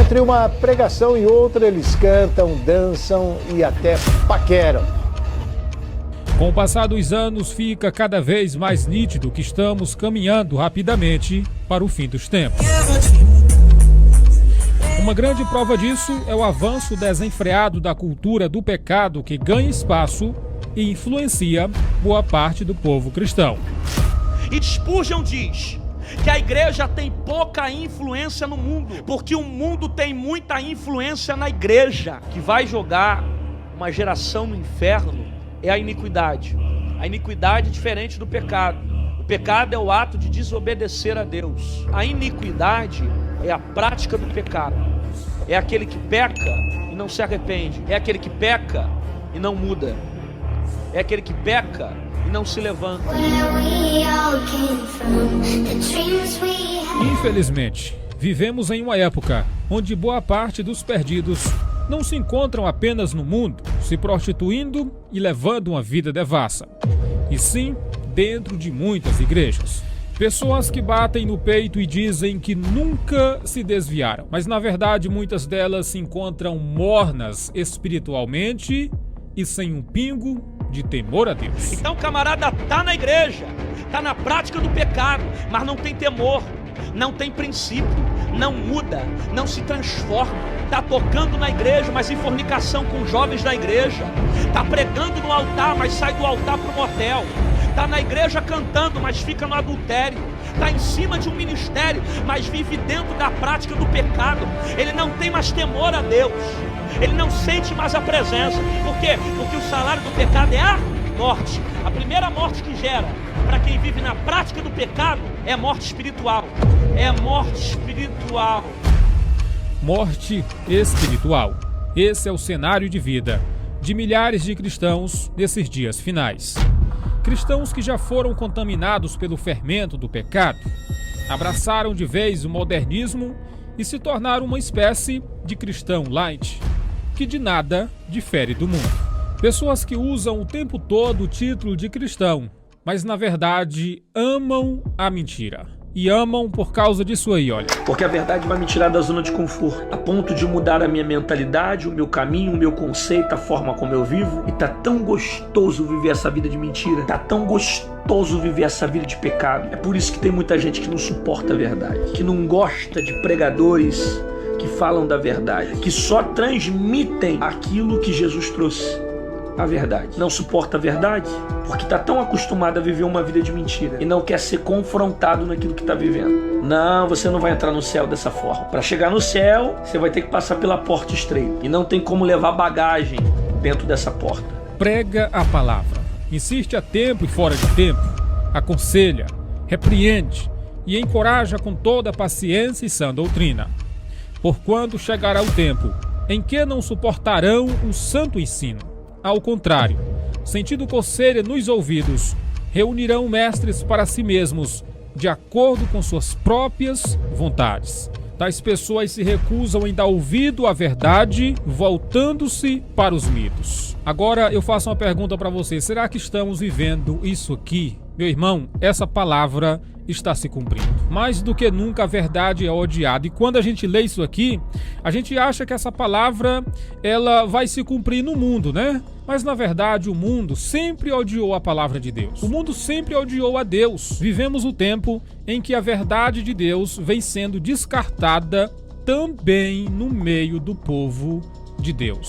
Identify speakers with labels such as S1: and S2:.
S1: Entre uma pregação e outra, eles cantam, dançam e até paqueram.
S2: Com o passar dos anos, fica cada vez mais nítido que estamos caminhando rapidamente para o fim dos tempos. Uma grande prova disso é o avanço desenfreado da cultura do pecado que ganha espaço e influencia boa parte do povo cristão.
S3: E Spurgeon diz que a igreja tem pouca influência no mundo, porque o mundo tem muita influência na igreja. Que vai jogar uma geração no inferno é a iniquidade. A iniquidade é diferente do pecado. O pecado é o ato de desobedecer a Deus. A iniquidade é a prática do pecado. É aquele que peca e não se arrepende. É aquele que peca e não muda. É aquele que peca e não se levanta.
S2: Infelizmente, vivemos em uma época onde boa parte dos perdidos não se encontram apenas no mundo, se prostituindo e levando uma vida devassa, e sim dentro de muitas igrejas. Pessoas que batem no peito e dizem que nunca se desviaram, mas na verdade muitas delas se encontram mornas espiritualmente e sem um pingo de temor a Deus.
S3: Então o camarada tá na igreja, tá na prática do pecado, mas não tem temor, não tem princípio, não muda, não se transforma. Tá tocando na igreja, mas em fornicação com jovens da igreja. Tá pregando no altar, mas sai do altar pro motel. Tá na igreja cantando, mas fica no adultério. Tá em cima de um ministério, mas vive dentro da prática do pecado. Ele não tem mais temor a Deus. Ele não sente mais a presença. Por quê? Porque o salário do pecado é a morte. A primeira morte que gera para quem vive na prática do pecado é morte espiritual. É morte espiritual.
S2: Morte espiritual. Esse é o cenário de vida de milhares de cristãos nesses dias finais. Cristãos que já foram contaminados pelo fermento do pecado, abraçaram de vez o modernismo e se tornaram uma espécie de cristão light, que de nada difere do mundo. Pessoas que usam o tempo todo o título de cristão, mas na verdade amam a mentira. E amam por causa disso aí, olha.
S4: Porque a verdade vai me tirar da zona de conforto, a ponto de mudar a minha mentalidade, o meu caminho, o meu conceito, a forma como eu vivo. E tá tão gostoso viver essa vida de mentira, tá tão gostoso viver essa vida de pecado. É por isso que tem muita gente que não suporta a verdade, que não gosta de pregadores que falam da verdade, que só transmitem aquilo que Jesus trouxe. A verdade. Não suporta a verdade porque está tão acostumado a viver uma vida de mentira e não quer ser confrontado naquilo que está vivendo. Não, você não vai entrar no céu dessa forma. Para chegar no céu, você vai ter que passar pela porta estreita e não tem como levar bagagem dentro dessa porta.
S2: Prega a palavra, insiste a tempo e fora de tempo, aconselha, repreende e encoraja com toda a paciência e sã doutrina. Porquanto chegará o tempo em que não suportarão o santo ensino. Ao contrário, sentindo coceira nos ouvidos, reunirão mestres para si mesmos, de acordo com suas próprias vontades. Tais pessoas se recusam em dar ouvido à verdade, voltando-se para os mitos. Agora eu faço uma pergunta para você: será que estamos vivendo isso aqui? Meu irmão, essa palavra está se cumprindo. Mais do que nunca a verdade é odiada. E quando a gente lê isso aqui, a gente acha que essa palavra ela vai se cumprir no mundo, né? Mas na verdade o mundo sempre odiou a palavra de Deus. O mundo sempre odiou a Deus. Vivemos o tempo em que a verdade de Deus vem sendo descartada também no meio do povo de Deus.